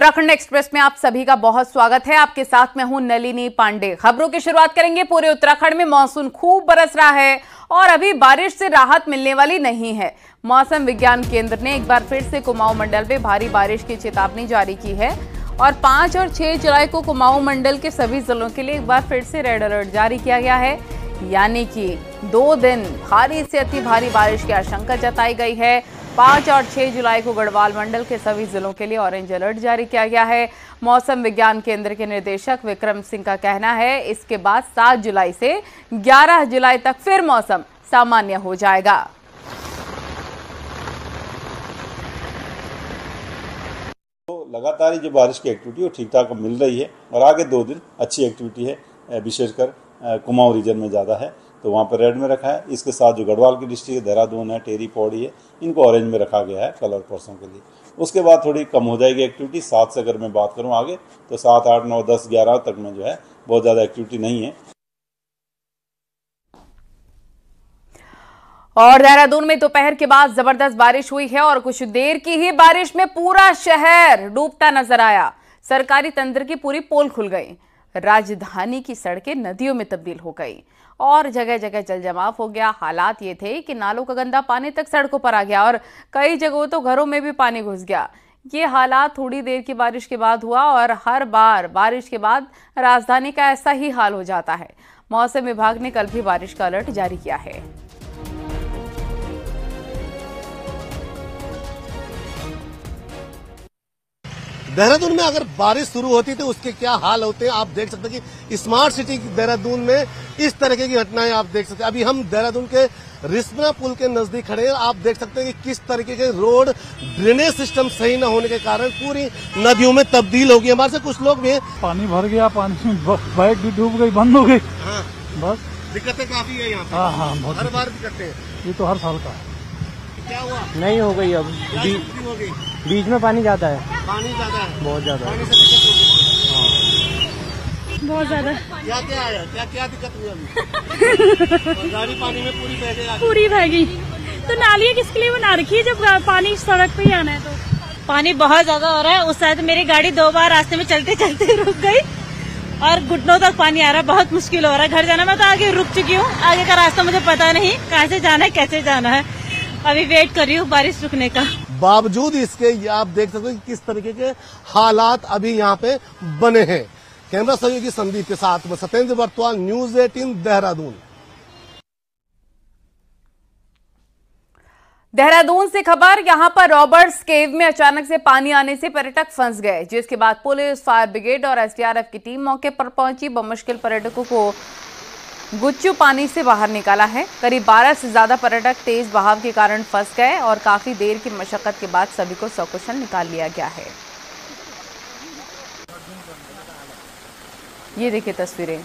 Uttarakhand express में आप सभी का बहुत स्वागत है। आपके साथ मैं हूं नलिनी पांडे। खबरों की शुरुआत करेंगे। पूरे उत्तराखंड में मानसून खूब बरस रहा है और अभी बारिश से राहत मिलने वाली नहीं है। मौसम विज्ञान केंद्र ने एक बार फिर से कुमाऊं मंडल में भारी बारिश की चेतावनी जारी की है और 5 और 6 जुलाई को कुमाऊं मंडल के सभी जिलों के लिए एक बार फिर से रेड अलर्ट जारी किया गया है, यानी कि 2 दिन भारी से अति भारी बारिश की आशंका जताई गई है। 5 और 6 जुलाई को गढ़वाल मंडल के सभी जिलों के लिए ऑरेंज अलर्ट जारी किया गया है। मौसम विज्ञान केंद्र के निदेशक विक्रम सिंह का कहना है इसके बाद 7 जुलाई से 11 जुलाई तक फिर मौसम सामान्य हो जाएगा। तो लगातार जो बारिश की एक्टिविटी वो ठीक ठाक मिल रही है और आगे 2 दिन अच्छी एक्टिविटी है, विशेषकर कुमाऊं रीजन में ज़्यादा है तो वहाँ पर रेड में रखा है। इसके साथ जो गढ़वाल की डिस्ट्रिक्ट है, देहरादून है, टेरी पौड़ी है, इनको ऑरेंज में रखा गया है कल और परसों के लिए। उसके बाद थोड़ी कम हो जाएगी एक्टिविटी। 7 से अगर मैं बात करूँ आगे तो 7, 8, 9, 10, 11 तक में जो है बहुत ज़्यादा एक्टिविटी नहीं है। और देहरादून में दोपहर के बाद जबरदस्त बारिश हुई है और कुछ देर की ही बारिश में पूरा शहर डूबता नजर आया। सरकारी तंत्र की पूरी पोल खुल गई। राजधानी की सड़कें नदियों में तब्दील हो गई और जगह जगह जल जमाव हो गया। हालात ये थे कि नालों का गंदा पानी तक सड़कों पर आ गया और कई जगहों तो घरों में भी पानी घुस गया। ये हालात थोड़ी देर की बारिश के बाद हुआ और हर बार बारिश के बाद राजधानी का ऐसा ही हाल हो जाता है। मौसम विभाग ने कल भी बारिश का अलर्ट जारी किया है। देहरादून में अगर बारिश शुरू होती तो उसके क्या हाल होते हैं आप देख सकते हैं कि स्मार्ट सिटी देहरादून में इस तरीके की घटनाएं आप देख सकते हैं। अभी हम देहरादून के रिस्पना पुल के नजदीक खड़े हैं। आप देख सकते हैं कि किस तरीके के रोड ड्रेनेज सिस्टम सही न होने के कारण पूरी नदियों में तब्दील हो गई। हमारे से कुछ लोग भी पानी भर गया, पानी में बाइक भी डूब गई, बंद हो गई। हाँ, बस दिक्कतें काफी है यहाँ पे। हाँ, बहुत हर बार दिक्कतें हैं। ये तो हर साल का है। क्या हुआ? नहीं हो गई अब हो गई? बीच में पानी ज्यादा है, पानी ज्यादा है, बहुत ज्यादा पानी है। से दिक्कत हो गई। बहुत ज्यादा। क्या क्या आया, क्या क्या दिक्कत हुई अभी? गाड़ी पानी में पूरी बह गई। पूरी बह गई। तो नालियाँ किसके लिए बना रखी है जब पानी सड़क पे ही आना है? तो पानी बहुत ज्यादा हो रहा है। उस साइड मेरी गाड़ी 2 बार रास्ते में चलते चलते रुक गई और घुटनों तक पानी आ रहा है। बहुत मुश्किल हो रहा है घर जाना। मैं तो आगे रुक चुकी हूँ, आगे का रास्ता मुझे पता नहीं कहाँ से जाना है, कैसे जाना है। अभी वेट कर रही हूँ बारिश रुकने का। बावजूद इसके आप देख सकते हैं कि किस तरीके के हालात अभी यहाँ पे बने हैं। कैमरा सहयोगी संदीप के साथ में सत्येंद्र बर्तवाल, न्यूज 18 देहरादून। देहरादून से खबर। यहां पर रॉबर्ट्स केव में अचानक से पानी आने से पर्यटक फंस गए, जिसके बाद पुलिस, फायर ब्रिगेड और एसडीआरएफ की टीम मौके पर पहुंची। बमुश्किल पर्यटकों को गुच्चू पानी से बाहर निकाला है। करीब 12 से ज्यादा पर्यटक तेज बहाव के कारण फंस गए और काफी देर की मशक्कत के बाद सभी को सकुशल निकाल लिया गया है। ये देखिए तस्वीरें।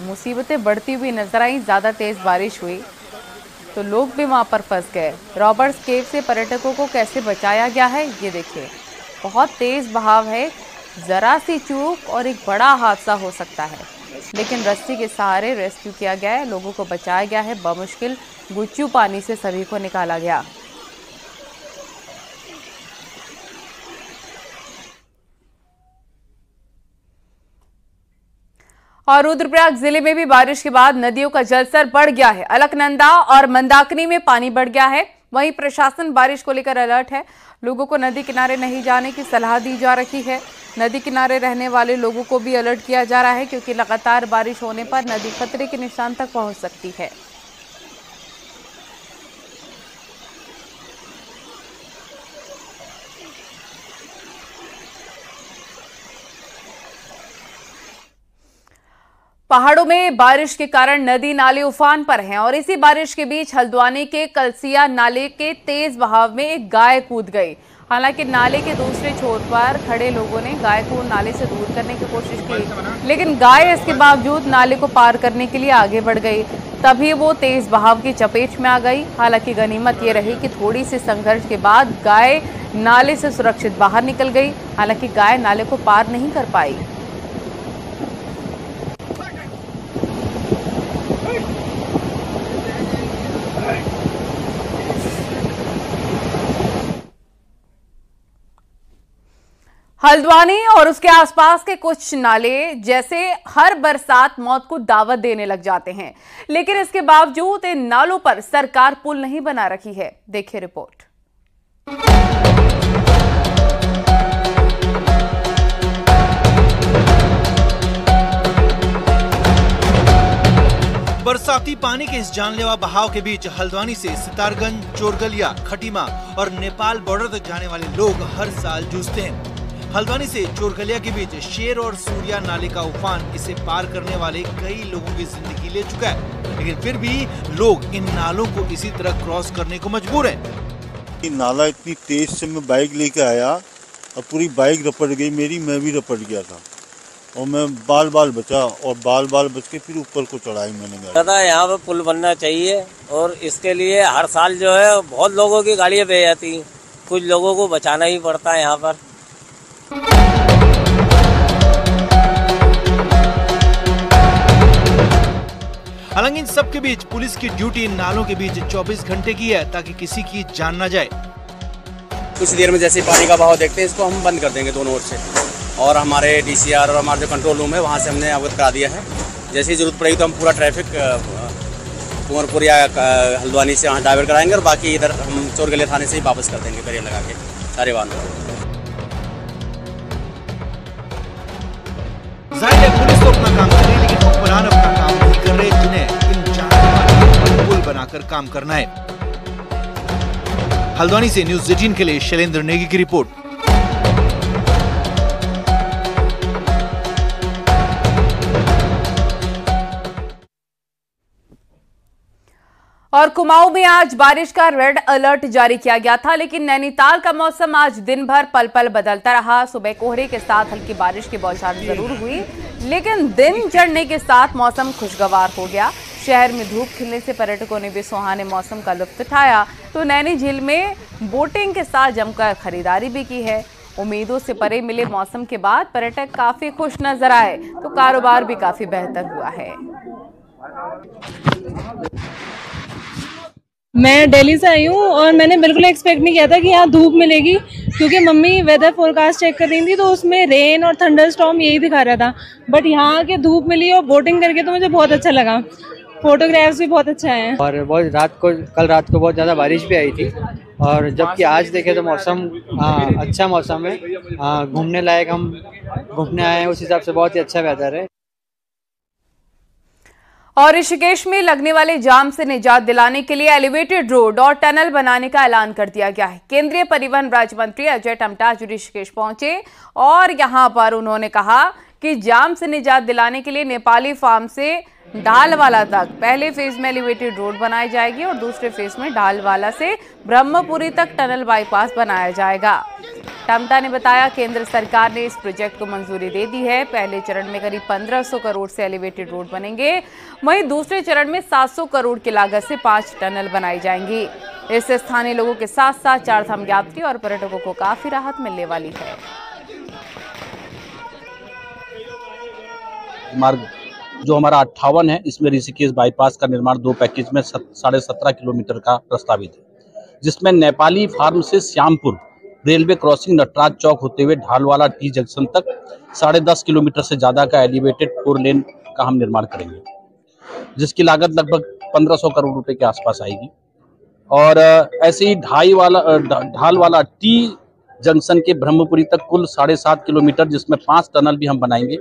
मुसीबतें बढ़ती हुई नजर आई। ज्यादा तेज बारिश हुई तो लोग भी वहां पर फंस गए। रॉबर्ट्स केव से पर्यटकों को कैसे बचाया गया है ये देखिए। बहुत तेज बहाव है, जरा सी चूक और एक बड़ा हादसा हो सकता है, लेकिन रस्सी के सहारे रेस्क्यू किया गया है, लोगों को बचाया गया है। बमुश्किल गुच्चू पानी से सभी को निकाला गया। और रुद्रप्रयाग जिले में भी बारिश के बाद नदियों का जलस्तर बढ़ गया है। अलकनंदा और मंदाकिनी में पानी बढ़ गया है। वहीं प्रशासन बारिश को लेकर अलर्ट है। लोगों को नदी किनारे नहीं जाने की सलाह दी जा रही है। नदी किनारे रहने वाले लोगों को भी अलर्ट किया जा रहा है, क्योंकि लगातार बारिश होने पर नदी खतरे के निशान तक पहुंच सकती है। पहाड़ों में बारिश के कारण नदी नाले उफान पर हैं और इसी बारिश के बीच हल्द्वानी के कलसिया नाले के तेज बहाव में एक गाय कूद गई। हालांकि नाले के दूसरे छोर पर खड़े लोगों ने गाय को नाले से दूर करने की कोशिश की, लेकिन गाय इसके बावजूद नाले को पार करने के लिए आगे बढ़ गई। तभी वो तेज बहाव की चपेट में आ गई। हालांकि गनीमत ये रही कि थोड़ी सी संघर्ष के बाद गाय नाले से सुरक्षित बाहर निकल गई। हालांकि गाय नाले को पार नहीं कर पाई। हल्द्वानी और उसके आसपास के कुछ नाले जैसे हर बरसात मौत को दावत देने लग जाते हैं, लेकिन इसके बावजूद इन नालों पर सरकार पुल नहीं बना रही है। देखिए रिपोर्ट। बरसाती पानी के इस जानलेवा बहाव के बीच हल्द्वानी से सितारगंज, चोरगलिया, खटीमा और नेपाल बॉर्डर तक जाने वाले लोग हर साल जूझते हैं। हल्द्वानी से चोरगलिया के बीच शेर और सूर्या नाले का उफान इसे पार करने वाले कई लोगों की जिंदगी ले चुका है, लेकिन फिर भी लोग इन नालों को इसी तरह क्रॉस करने को मजबूर हैं। नाला इतनी तेज से मैं बाइक लेके आया और पूरी बाइक रपट गई मेरी, मैं भी रपट गया था और मैं बाल बाल बचा और बाल बाल बच के फिर ऊपर को चढ़ाई मैंने। दादा यहाँ पर पुल बनना चाहिए और इसके लिए हर साल जो है बहुत लोगों की गाड़ियाँ बह जाती हैं, कुछ लोगों को बचाना ही पड़ता है यहाँ पर। हालांकि इन सब के बीच पुलिस की ड्यूटी इन नालों के बीच 24 घंटे की है ताकि किसी की जान न जाए। कुछ देर में जैसे पानी का बहाव देखते हैं इसको हम बंद कर देंगे दोनों ओर से, और हमारे डीसीआर और हमारा जो कंट्रोल रूम है वहाँ से हमने अवगत करा दिया है। जैसे ही जरूरत पड़ेगी तो हम पूरा ट्रैफिक कुंवरपुर या हल्द्वानी से वहाँ डाइवर्ट कराएंगे और बाकी इधर हम चोरगलिया थाने से ही वापस कर देंगे बैरियर लगा के सारे वाहनों। जाहिर है पुलिस तो अपना काम कर रही है, लेकिन हुक्मरान अपना काम नहीं कर रहे, जिन्हें इन जानलेवा पुल बनाकर काम करना है। हल्द्वानी से न्यूज़ 18 के लिए शैलेंद्र नेगी की रिपोर्ट। और कुमाऊं में आज बारिश का रेड अलर्ट जारी किया गया था, लेकिन नैनीताल का मौसम आज दिन भर पल पल बदलता रहा। सुबह कोहरे के साथ हल्की बारिश की बौछार जरूर हुई, लेकिन दिन चढ़ने के साथ मौसम खुशगवार हो गया। शहर में धूप खिलने से पर्यटकों ने भी सुहाने मौसम का लुत्फ उठाया, तो नैनी झील में बोटिंग के साथ जमकर खरीदारी भी की है। उम्मीदों से परे मिले मौसम के बाद पर्यटक काफी खुश नजर आए, तो कारोबार भी काफी बेहतर हुआ है। मैं दिल्ली से आई हूँ और मैंने बिल्कुल एक्सपेक्ट नहीं किया था कि यहाँ धूप मिलेगी, क्योंकि मम्मी वेदर फोरकास्ट चेक कर रही थी तो उसमें रेन और थंडर स्टॉर्म यही दिखा रहा था। बट यहाँ के धूप मिली और बोटिंग करके तो मुझे बहुत अच्छा लगा। फोटोग्राफ्स भी बहुत अच्छा है। और बहुत कल रात को बहुत ज़्यादा बारिश भी आई थी, और जबकि आज देखे तो मौसम अच्छा मौसम है, घूमने लायक हम घूमने आए हैं, उस हिसाब से बहुत ही अच्छा वेदर है। और ऋषिकेश में लगने वाले जाम से निजात दिलाने के लिए एलिवेटेड रोड और टनल बनाने का ऐलान कर दिया गया है। केंद्रीय परिवहन राज्य मंत्री अजय टमटा आज ऋषिकेश पहुंचे और यहां पर उन्होंने कहा कि जाम से निजात दिलाने के लिए नेपाली फार्म से ढालवाला तक पहले फेज में एलिवेटेड रोड बनाई जाएगी और दूसरे फेज में ढालवाला से ब्रह्मपुरी तक टनल बाईपास बनाया जाएगा। टमटा ने बताया केंद्र सरकार ने इस प्रोजेक्ट को मंजूरी दे दी है। पहले चरण में करीब 1500 करोड़ से एलिवेटेड रोड बनेंगे, वहीं दूसरे चरण में 700 करोड़ की लागत से 5 टनल बनाई जाएंगी। इससे स्थानीय लोगों के साथ साथ चारधाम यात्री और पर्यटकों को काफी राहत मिलने वाली है। मार्ग जो हमारा 58 है, इसमें ऋषिकेश बाईपास का निर्माण 2 पैकेज में 17.5 किलोमीटर का प्रस्तावित है, जिसमें नेपाली फार्म से श्यामपुर रेलवे क्रॉसिंग नटराज चौक होते हुए ढालवाला टी जंक्शन तक 10.5 किलोमीटर से ज्यादा का एलिवेटेड 4 लेन का हम निर्माण करेंगे, जिसकी लागत लगभग 1500 करोड़ रुपए के आसपास आएगी। और ऐसे ही ढालवाला टी जंक्शन के ब्रह्मपुरी तक कुल 7.5 किलोमीटर, जिसमें 5 टनल भी हम बनाएंगे।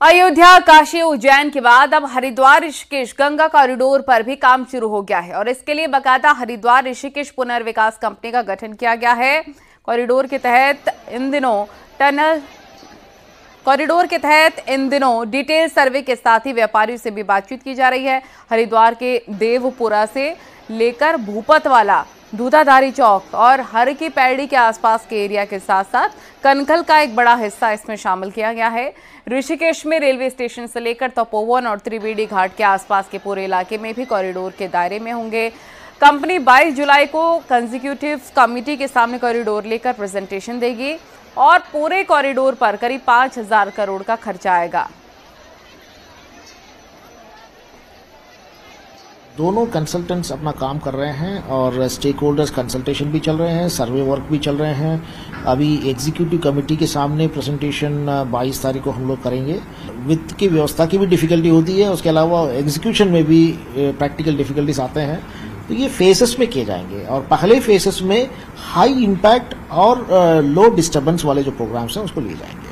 अयोध्या, काशी, उज्जैन के बाद अब हरिद्वार ऋषिकेश गंगा कॉरिडोर पर भी काम शुरू हो गया है और इसके लिए बाकायदा हरिद्वार ऋषिकेश पुनर्विकास कंपनी का गठन किया गया है। कॉरिडोर के तहत इन दिनों डिटेल सर्वे के साथ ही व्यापारियों से भी बातचीत की जा रही है। हरिद्वार के देवपुरा से लेकर भूपतवाला, दूधाधारी चौक और हर की पैड़ी के आसपास के एरिया के साथ साथ कनखल का एक बड़ा हिस्सा इसमें शामिल किया गया है। ऋषिकेश में रेलवे स्टेशन से लेकर तपोवन और त्रिवेणी घाट के आसपास के पूरे इलाके में भी कॉरिडोर के दायरे में होंगे। कंपनी 22 जुलाई को कंजिक्यूटिव कमेटी के सामने कॉरिडोर लेकर प्रेजेंटेशन देगी और पूरे कॉरिडोर पर करीब 5000 करोड़ का खर्चा आएगा। दोनों कंसल्टेंट्स अपना काम कर रहे हैं और स्टेक होल्डर्स कंसल्टेशन भी चल रहे हैं, सर्वे वर्क भी चल रहे हैं। अभी एग्जीक्यूटिव कमेटी के सामने प्रेजेंटेशन 22 तारीख को हम लोग करेंगे। वित्त की व्यवस्था की भी डिफिकल्टी होती है, उसके अलावा एग्जीक्यूशन में भी प्रैक्टिकल डिफिकल्टीज आते हैं, तो ये फेसेस में किए जाएंगे और पहले फेसेस में हाई इम्पैक्ट और लो डिस्टर्बेंस वाले जो प्रोग्राम्स हैं उसको लिए जाएंगे।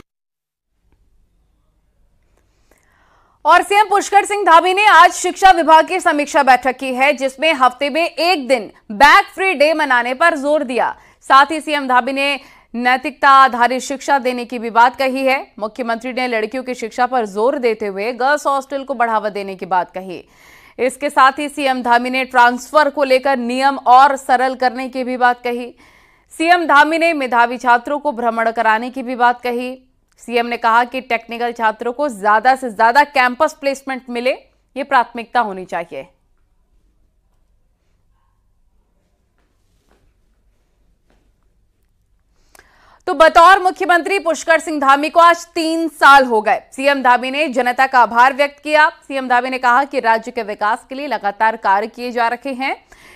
और सीएम पुष्कर सिंह धामी ने आज शिक्षा विभाग की समीक्षा बैठक की है, जिसमें हफ्ते में एक दिन बैग फ्री डे मनाने पर जोर दिया। साथ ही सीएम धामी ने नैतिकता आधारित शिक्षा देने की भी बात कही है। मुख्यमंत्री ने लड़कियों की शिक्षा पर जोर देते हुए गर्ल्स हॉस्टल को बढ़ावा देने की बात कही। इसके साथ ही सीएम धामी ने ट्रांसफर को लेकर नियम और सरल करने की भी बात कही। सीएम धामी ने मेधावी छात्रों को भ्रमण कराने की भी बात कही। सीएम ने कहा कि टेक्निकल छात्रों को ज्यादा से ज्यादा कैंपस प्लेसमेंट मिले, ये प्राथमिकता होनी चाहिए। तो बतौर मुख्यमंत्री पुष्कर सिंह धामी को आज 3 साल हो गए। सीएम धामी ने जनता का आभार व्यक्त किया। सीएम धामी ने कहा कि राज्य के विकास के लिए लगातार कार्य किए जा रहे हैं।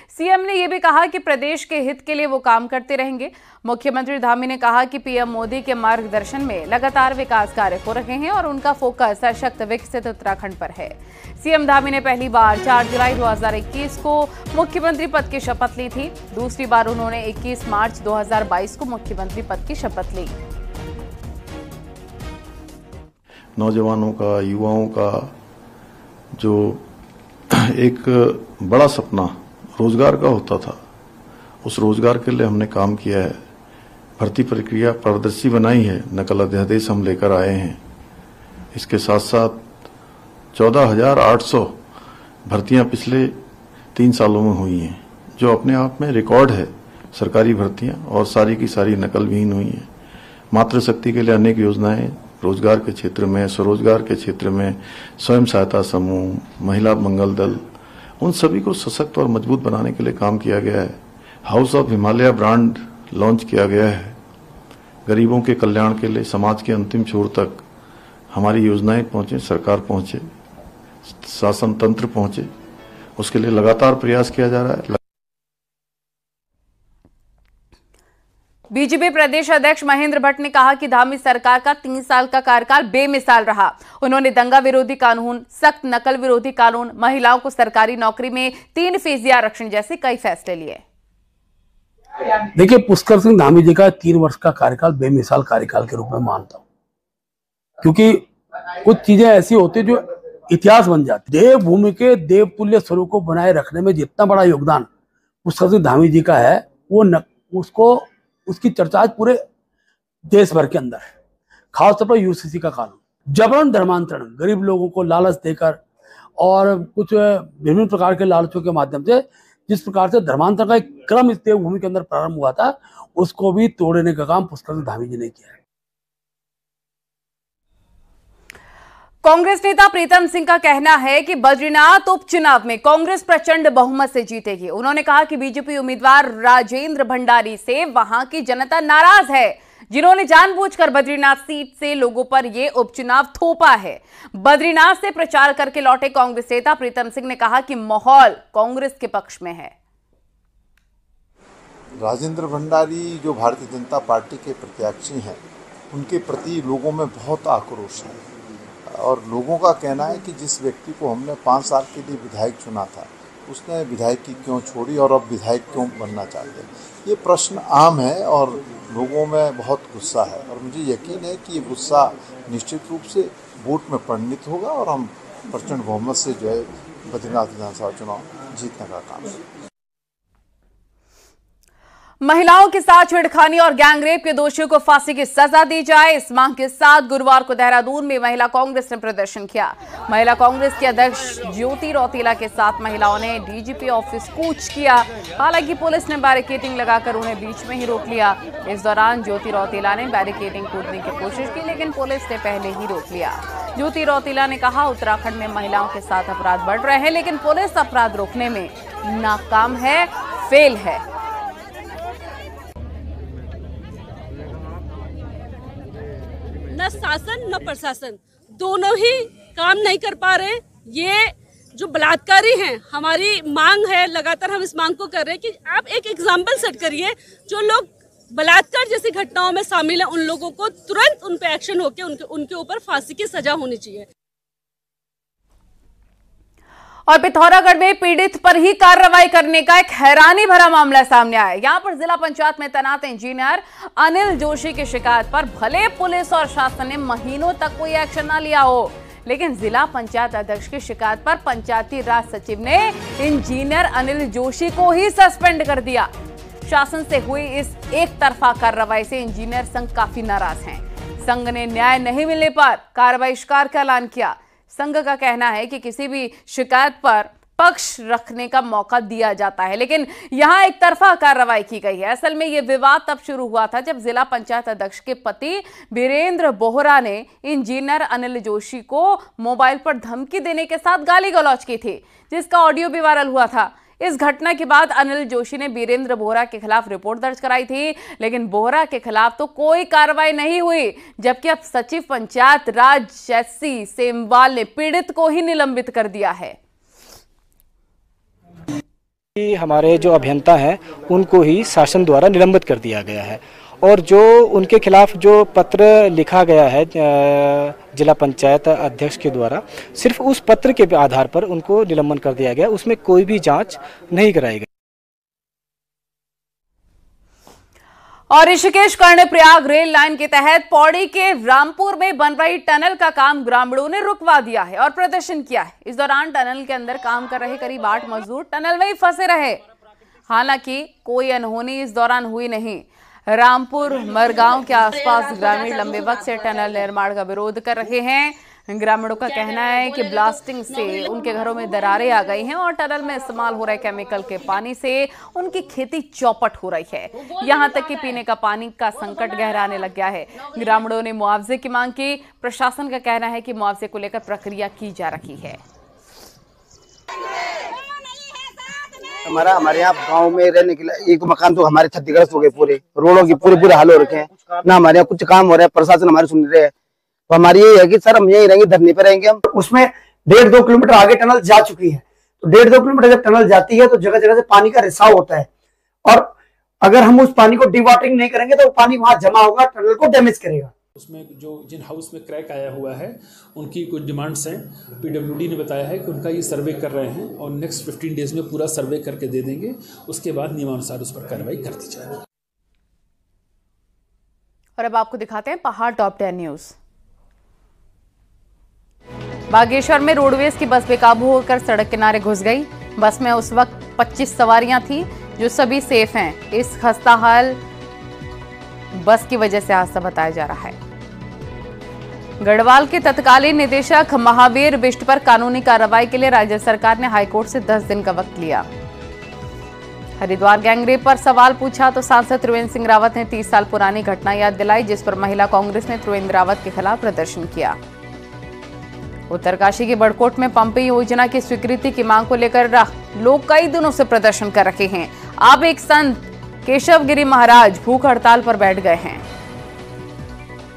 सीएम ने यह भी कहा कि प्रदेश के हित के लिए वो काम करते रहेंगे। मुख्यमंत्री धामी ने कहा कि पीएम मोदी के मार्गदर्शन में लगातार विकास कार्य हो रहे हैं और उनका फोकस सशक्त विकसित उत्तराखंड पर है। सीएम धामी ने पहली बार 4 जुलाई 2021 को मुख्यमंत्री पद की शपथ ली थी। दूसरी बार उन्होंने 21 मार्च 2022 को मुख्यमंत्री पद की शपथ ली। नौजवानों का, युवाओं का जो एक बड़ा सपना रोजगार का होता था, उस रोजगार के लिए हमने काम किया है। भर्ती प्रक्रिया पारदर्शी बनाई है, नकल अध्यादेश हम लेकर आए हैं। इसके साथ साथ 14,800 भर्तियां पिछले 3 सालों में हुई हैं, जो अपने आप में रिकॉर्ड है। सरकारी भर्तियां और सारी की सारी नकल विहीन हुई हैं। मातृशक्ति के लिए अनेक योजनाएं रोजगार के क्षेत्र में, स्वरोजगार के क्षेत्र में, स्वयं सहायता समूह, महिला मंगल दल, उन सभी को सशक्त और मजबूत बनाने के लिए काम किया गया है। House of Himalaya brand launch किया गया है। गरीबों के कल्याण के लिए समाज के अंतिम छोर तक हमारी योजनाएं पहुंचे, सरकार पहुंचे, शासन तंत्र पहुंचे, उसके लिए लगातार प्रयास किया जा रहा है। बीजेपी प्रदेश अध्यक्ष महेंद्र भट्ट ने कहा कि धामी सरकार का 3 साल का कार्यकाल बेमिसाल रहा। उन्होंने दंगा विरोधी कानून, सख्त नकल विरोधी कानून, महिलाओं को सरकारी नौकरी में 3% आरक्षण जैसे कई फैसले लिए। देखिए, पुष्कर सिंह धामी जी का 3 वर्ष का कार्यकाल बेमिसाल कार्यकाल के रूप में मानता हूं, क्योंकि कुछ चीजें ऐसी होती जो इतिहास बन जाती। देवभूमि के देवतुल्य स्वरूप को बनाए रखने में जितना बड़ा योगदान पुष्कर सिंह धामी जी का है, वो उसकी चर्चा आज पूरे देश भर के अंदर है। खासतौर पर यूसीसी का कानून, जबरन धर्मांतरण, गरीब लोगों को लालच देकर और कुछ विभिन्न प्रकार के लालचों के माध्यम से जिस प्रकार से धर्मांतरण का एक क्रम इस देवभूमि के अंदर प्रारंभ हुआ था, उसको भी तोड़ने का काम पुष्कर सिंह धामी जी ने किया है। कांग्रेस नेता प्रीतम सिंह का कहना है कि बद्रीनाथ उपचुनाव में कांग्रेस प्रचंड बहुमत से जीतेगी। उन्होंने कहा कि बीजेपी उम्मीदवार राजेंद्र भंडारी से वहां की जनता नाराज है, जिन्होंने जानबूझकर बद्रीनाथ सीट से लोगों पर यह उपचुनाव थोपा है। बद्रीनाथ से प्रचार करके लौटे कांग्रेस नेता प्रीतम सिंह ने कहा कि माहौल कांग्रेस के पक्ष में है। राजेंद्र भंडारी जो भारतीय जनता पार्टी के प्रत्याशी हैं, उनके प्रति लोगों में बहुत आक्रोश है और लोगों का कहना है कि जिस व्यक्ति को हमने 5 साल के लिए विधायक चुना था, उसने विधायकी क्यों छोड़ी और अब विधायक क्यों बनना चाहते हैं। ये प्रश्न आम है और लोगों में बहुत गुस्सा है और मुझे यकीन है कि ये गुस्सा निश्चित रूप से वोट में परिणित होगा और हम प्रचंड बहुमत से जो है बद्रीनाथ विधानसभा चुनाव जीतने का काम है। महिलाओं के साथ छेड़खानी और गैंगरेप के दोषियों को फांसी की सजा दी जाए, इस मांग के साथ गुरुवार को देहरादून में महिला कांग्रेस ने प्रदर्शन किया। महिला कांग्रेस की अध्यक्ष ज्योति रौतेला के साथ महिलाओं ने डीजीपी ऑफिस कूच किया। हालांकि पुलिस ने बैरिकेडिंग लगाकर उन्हें बीच में ही रोक लिया। इस दौरान ज्योति रौतेला ने बैरिकेडिंग कूदने की कोशिश की, लेकिन पुलिस ने पहले ही रोक लिया। ज्योति रौतेला ने कहा, उत्तराखंड में महिलाओं के साथ अपराध बढ़ रहे हैं, लेकिन पुलिस अपराध रोकने में नाकाम है, फेल है। न शासन न प्रशासन दोनों ही काम नहीं कर पा रहे। ये जो बलात्कारी हैं, हमारी मांग है, लगातार हम इस मांग को कर रहे हैं कि आप एक एग्जाम्पल सेट करिए। जो लोग बलात्कार जैसी घटनाओं में शामिल हैं, उन लोगों को तुरंत उन पे एक्शन होके उनके ऊपर फांसी की सजा होनी चाहिए। और पिथौरागढ़ में पीड़ित पर ही कार्रवाई करने का एक हैरानी भरा मामला सामने आया। यहां पर जिला पंचायत में तैनात इंजीनियर अनिल जोशी की शिकायत पर भले पुलिस और शासन ने महीनों तक कोई एक्शन न लिया हो, लेकिन जिला पंचायत अध्यक्ष की शिकायत पर पंचायती राज सचिव ने इंजीनियर अनिल जोशी को ही सस्पेंड कर दिया। शासन से हुई इस एक तरफा कार्रवाई से इंजीनियर संघ काफी नाराज हैं। संघ ने न्याय नहीं मिलने पर कार्रवाई बहिष्कार का ऐलान किया। संघ का कहना है कि किसी भी शिकायत पर पक्ष रखने का मौका दिया जाता है, लेकिन यहां एक तरफा कार्रवाई की गई है। असल में यह विवाद तब शुरू हुआ था जब जिला पंचायत अध्यक्ष के पति वीरेंद्र बोहरा ने इंजीनियर अनिल जोशी को मोबाइल पर धमकी देने के साथ गाली गलौज की थी, जिसका ऑडियो भी वायरल हुआ था। इस घटना के बाद अनिल जोशी ने वीरेंद्र बोहरा के खिलाफ रिपोर्ट दर्ज कराई थी, लेकिन बोहरा के खिलाफ तो कोई कार्रवाई नहीं हुई, जबकि अब सचिव पंचायत राज जैसी सेमवाल ने पीड़ित को ही निलंबित कर दिया है। हमारे जो अभियंता हैं उनको ही शासन द्वारा निलंबित कर दिया गया है, और जो उनके खिलाफ जो पत्र लिखा गया है जिला पंचायत अध्यक्ष के द्वारा, सिर्फ उस पत्र के आधार पर उनको निलंबन कर दिया गया, उसमें कोई भी जांच नहीं कराई गई। और ऋषिकेश कर्णप्रयाग रेल लाइन के तहत पौड़ी के रामपुर में बन रही टनल का काम ग्रामीणों ने रुकवा दिया है और प्रदर्शन किया है। इस दौरान टनल के अंदर काम कर रहे करीब 8 मजदूर टनल में ही फंसे रहे। हालांकि कोई अनहोनी इस दौरान हुई नहीं। रामपुर मरगांव के आसपास ग्रामीण लंबे वक्त से टनल निर्माण का विरोध कर रहे हैं। ग्रामीणों का कहना है कि ब्लास्टिंग से उनके घरों में दरारें आ गई हैं और टनल में इस्तेमाल हो रहे केमिकल के पानी से उनकी खेती चौपट हो रही है। यहां तक कि पीने का पानी का संकट गहराने लग गया है। ग्रामीणों ने मुआवजे की मांग की। प्रशासन का कहना है कि मुआवजे को लेकर प्रक्रिया की जा रही है। हमारे यहाँ गांव में रहने के लिए एक मकान तो हमारे क्षतिग्रस्त हो गए, पूरे रोडों की पूरे हाल हो रखे हैं ना। हमारे यहाँ कुछ काम हो रहा है, प्रशासन हमारे सुन रहे हैं, तो हमारी यही है कि सर हम यही रहेंगे, धरने पे रहेंगे हम। उसमें 1.5-2 किलोमीटर आगे टनल जा चुकी है, तो 1.5-2 किलोमीटर जब टनल जाती है तो जगह जगह से पानी का रिसाव होता है, और अगर हम उस पानी को डिवाटरिंग नहीं करेंगे तो वो पानी वहां जमा होगा, टनल को डैमेज करेगा। उसमें जो जिन हाउस में क्रैक आया हुआ है उनकी कुछ डिमांड्स हैं। पीडब्ल्यूडी ने बताया है कि उनका ये सर्वे कर रहे हैं और नेक्स्ट 15 डेज में पूरा सर्वे करके दे देंगे, उसके बाद नियमानुसार उस पर कार्रवाई कर दी जाएगी। और अब आपको दिखाते हैं पहाड़ टॉप 10 न्यूज। बागेश्वर में रोडवेज की बस बेकाबू होकर सड़क किनारे घुस गई। बस में उस वक्त 25 सवारियां थी, जो सभी सेफ हैं। इस खस्ताहाल बस की वजह से हादसा बताया जा रहा है। गढ़वाल के तत्कालीन निदेशक महावीर बिष्ट पर कानूनी कार्रवाई के लिए राज्य सरकार ने हाईकोर्ट से 10 दिन का वक्त लिया। हरिद्वार गैंगरेप पर सवाल पूछा तो सांसद त्रिवेंद्र सिंह रावत ने 30 साल पुरानी घटना याद दिलाई, जिस पर महिला कांग्रेस ने त्रिवेंद्र रावत के खिलाफ प्रदर्शन किया। उत्तरकाशी के बड़कोट में पंपिंग योजना की स्वीकृति की मांग को लेकर लोग कई दिनों से प्रदर्शन कर रहे हैं। अब एक संत केशव गिरी महाराज भूख हड़ताल पर बैठ गए हैं।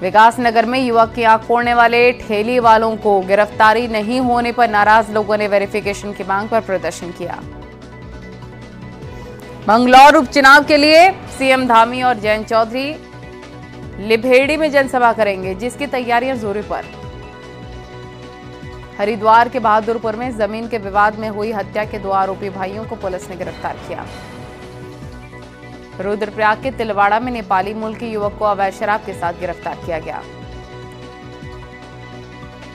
विकास नगर में युवक की आंख फोड़ने वाले ठेली वालों को गिरफ्तारी नहीं होने पर नाराज लोगों ने वेरिफिकेशन की मांग पर प्रदर्शन किया। मंगलौर उपचुनाव के लिए सीएम धामी और जयंत चौधरी लिभेड़ी में जनसभा करेंगे, जिसकी तैयारियां जोरों पर। हरिद्वार के बहादुरपुर में जमीन के विवाद में हुई हत्या के 2 आरोपी भाइयों को पुलिस ने गिरफ्तार किया। रुद्रप्रयाग के तिलवाड़ा में नेपाली मूल के युवक को अवैध शराब के साथ गिरफ्तार किया गया।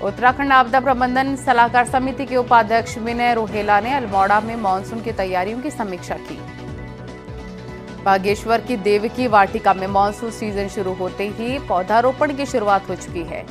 उत्तराखंड आपदा प्रबंधन सलाहकार समिति के उपाध्यक्ष विनय रोहेला ने अल्मोड़ा में मानसून की तैयारियों की समीक्षा की। बागेश्वर की देवकी वाटिका में मानसून सीजन शुरू होते ही पौधारोपण की शुरुआत हो चुकी है।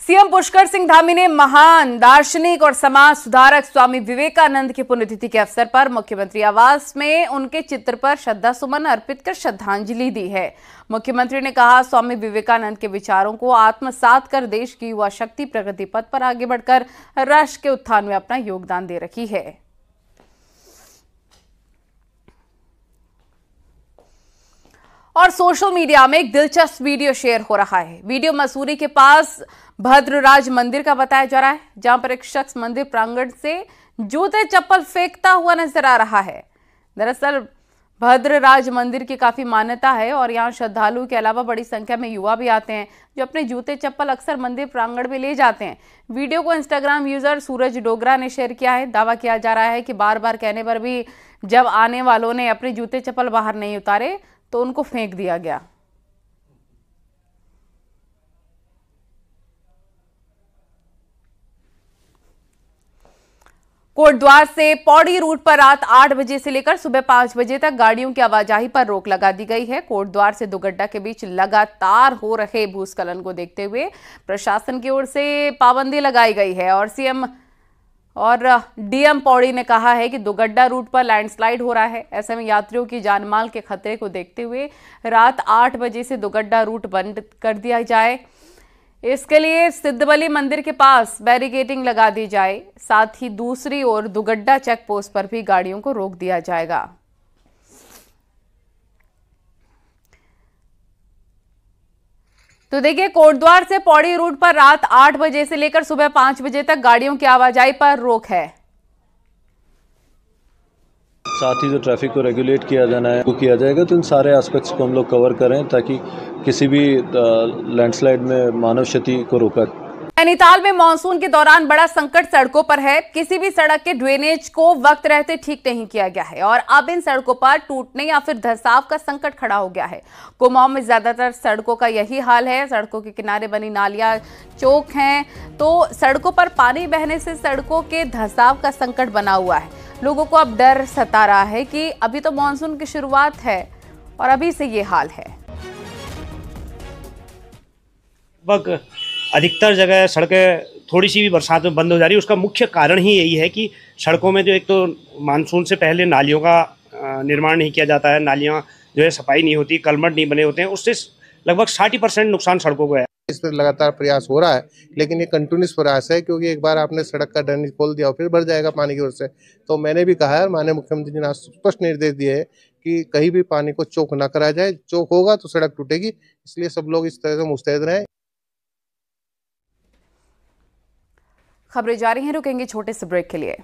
सीएम पुष्कर सिंह धामी ने महान दार्शनिक और समाज सुधारक स्वामी विवेकानंद की पुण्यतिथि के अवसर पर मुख्यमंत्री आवास में उनके चित्र पर श्रद्धा सुमन अर्पित कर श्रद्धांजलि दी है। मुख्यमंत्री ने कहा, स्वामी विवेकानंद के विचारों को आत्मसात कर देश की युवा शक्ति प्रगति पथ पर आगे बढ़कर राष्ट्र के उत्थान में अपना योगदान दे रही है। और सोशल मीडिया में एक दिलचस्प वीडियो शेयर हो रहा है। वीडियो मसूरी के पास भद्रराज मंदिर का बताया जा रहा है, जहां पर एक शख्स मंदिर प्रांगण से जूते चप्पल फेंकता हुआ नजर आ रहा है। दरअसल भद्रराज मंदिर की काफी मान्यता है और यहाँ श्रद्धालुओं के अलावा बड़ी संख्या में युवा भी आते हैं, जो अपने जूते चप्पल अक्सर मंदिर प्रांगण में ले जाते हैं। वीडियो को इंस्टाग्राम यूजर सूरज डोगरा ने शेयर किया है। दावा किया जा रहा है कि बार बार कहने पर भी जब आने वालों ने अपने जूते चप्पल बाहर नहीं उतारे तो उनको फेंक दिया गया। कोटद्वार से पौड़ी रूट पर रात 8 बजे से लेकर सुबह 5 बजे तक गाड़ियों की आवाजाही पर रोक लगा दी गई है। कोटद्वार से दुगड्डा के बीच लगातार हो रहे भूस्खलन को देखते हुए प्रशासन की ओर से पाबंदी लगाई गई है और सीएम और डीएम पौड़ी ने कहा है कि दुगड्डा रूट पर लैंडस्लाइड हो रहा है। ऐसे में यात्रियों की जानमाल के खतरे को देखते हुए रात 8 बजे से दुगड्डा रूट बंद कर दिया जाए। इसके लिए सिद्धबली मंदिर के पास बैरिकेडिंग लगा दी जाए। साथ ही दूसरी ओर दुगड्डा चेक पोस्ट पर भी गाड़ियों को रोक दिया जाएगा। तो देखिए, कोटद्वार से पौड़ी रूट पर रात 8 बजे से लेकर सुबह 5 बजे तक गाड़ियों की आवाजाही पर रोक है। साथ ही जो ट्रैफिक को रेगुलेट किया जाना है वो किया जाएगा। तो इन सारे एस्पेक्ट्स को हम लोग कवर करें ताकि किसी भी लैंडस्लाइड में मानव क्षति को रोका। नैनीताल में मानसून के दौरान बड़ा संकट सड़कों पर है। किसी भी सड़क के ड्रेनेज को वक्त रहते ठीक नहीं किया गया है और अब इन सड़कों पर टूटने या फिर धंसाव का संकट खड़ा हो गया है। कुमाऊं में ज्यादातर सड़कों का यही हाल है। सड़कों के किनारे बनी नालियां चौक हैं, तो सड़कों पर पानी बहने से सड़कों के धंसाव का संकट बना हुआ है। लोगों को अब डर सता रहा है कि अभी तो मानसून की शुरुआत है और अभी से ये हाल है। अधिकतर जगह सड़कें थोड़ी सी भी बरसात में बंद हो जा रही है। उसका मुख्य कारण ही यही है कि सड़कों में जो एक तो मानसून से पहले नालियों का निर्माण नहीं किया जाता है, नालियां जो है सफाई नहीं होती, कलमट नहीं बने होते हैं, उससे लगभग 60% नुकसान सड़कों को है। इस पर लगातार प्रयास हो रहा है, लेकिन ये कंटिन्यूस प्रयास है क्योंकि एक बार आपने सड़क का ड्रेनेज खोल दिया और फिर भर जाएगा पानी की ओर से। तो मैंने भी कहा है और माननीय मुख्यमंत्री जी ने स्पष्ट निर्देश दिए हैं कि कहीं भी पानी को चौक ना कराया जाए। चौक होगा तो सड़क टूटेगी, इसलिए सब लोग इस तरह से मुस्तैद रहें। खबरें जारी हैं, रुकेंगे छोटे से ब्रेक के लिए।